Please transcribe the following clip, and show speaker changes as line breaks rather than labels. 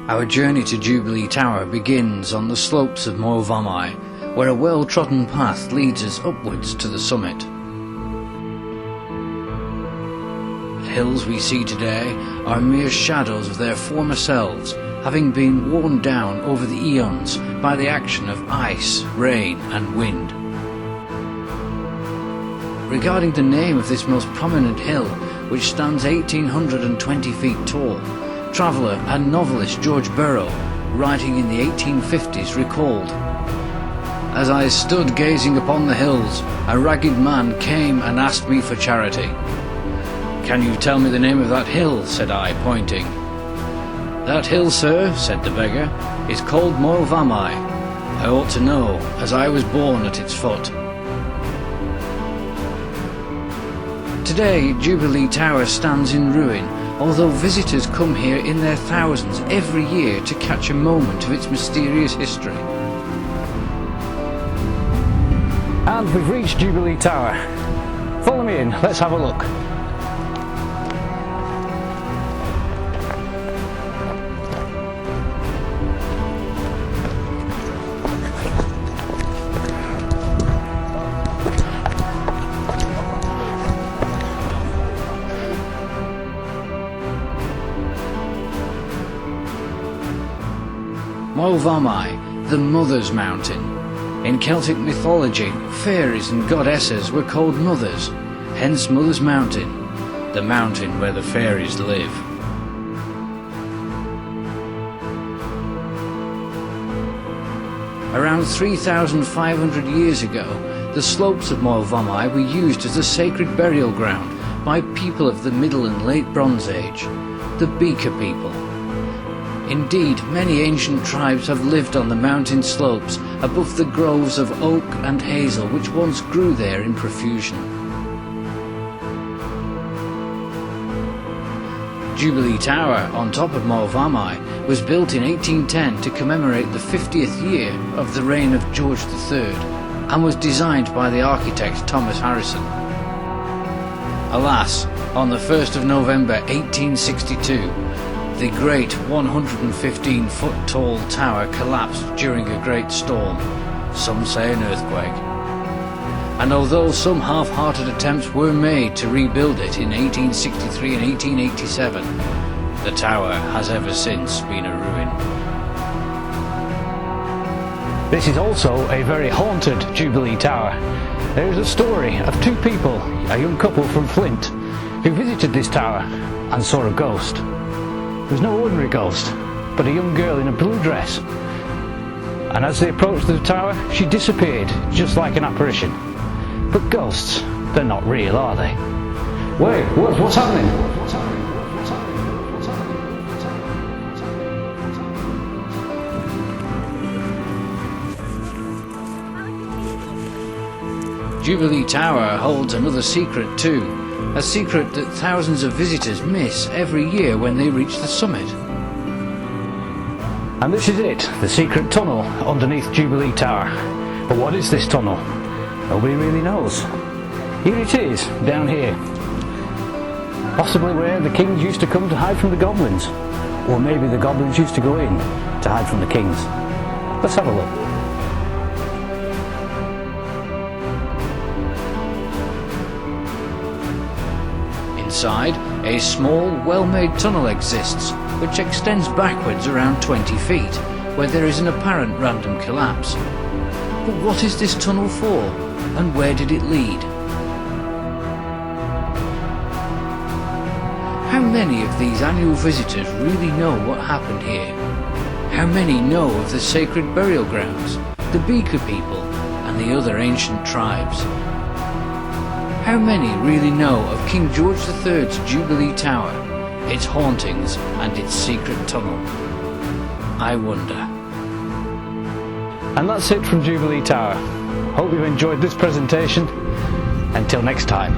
Our journey to Jubilee Tower begins on the slopes of Moel Fammau, where a well-trodden path leads us upwards to the summit. The hills we see today are mere shadows of their former selves, having been worn down over the eons by the action of ice, rain and wind. Regarding the name of this most prominent hill, which stands 1,820 feet tall, traveller and novelist George Borrow, writing in the 1850s, recalled, "As I stood gazing upon the hills, a ragged man came and asked me for charity. 'Can you tell me the name of that hill?' said I, pointing. 'That hill, sir,' said the beggar, 'is called Moel Fammau. I ought to know, as I was born at its foot.'" Today, Jubilee Tower stands in ruin, although visitors come here in their thousands every year to catch a moment of its mysterious history. And we've reached Jubilee Tower. Follow me in, let's have a look. Moel Fammau, the Mother's Mountain. In Celtic mythology, fairies and goddesses were called mothers, hence Mother's Mountain, the mountain where the fairies live. Around 3,500 years ago, the slopes of Moel Fammau were used as a sacred burial ground by people of the Middle and Late Bronze Age, the Beaker people. Indeed, many ancient tribes have lived on the mountain slopes above the groves of oak and hazel which once grew there in profusion. Jubilee Tower on top of Moel Fammau was built in 1810 to commemorate the 50th year of the reign of George III and was designed by the architect Thomas Harrison. Alas, on the 1st of November 1862, the great 115-foot tall tower collapsed during a great storm, some say an earthquake. And although some half-hearted attempts were made to rebuild it in 1863 and 1887, the tower has ever since been a ruin. This is also a very haunted Jubilee Tower. There is a story of two people, a young couple from Flint, who visited this tower and saw a ghost. It was no ordinary ghost, but a young girl in a blue dress. And as they approached the tower, she disappeared, just like an apparition. But ghosts, they're not real, are they? Wait, what's happening? Jubilee Tower holds another secret too. A secret that thousands of visitors miss every year when they reach the summit. And this is it, the secret tunnel underneath Jubilee Tower. But what is this tunnel? Nobody really knows. Here it is, down here. Possibly where the kings used to come to hide from the goblins. Or maybe the goblins used to go in to hide from the kings. Let's have a look. Inside, a small, well-made tunnel exists, which extends backwards around 20 feet, where there is an apparent random collapse. But what is this tunnel for, and where did it lead? How many of these annual visitors really know what happened here? How many know of the sacred burial grounds, the Beaker people, and the other ancient tribes? How many really know of King George III's Jubilee Tower, its hauntings and its secret tunnel? I wonder. And that's it from Jubilee Tower. Hope you enjoyed this presentation. Until next time.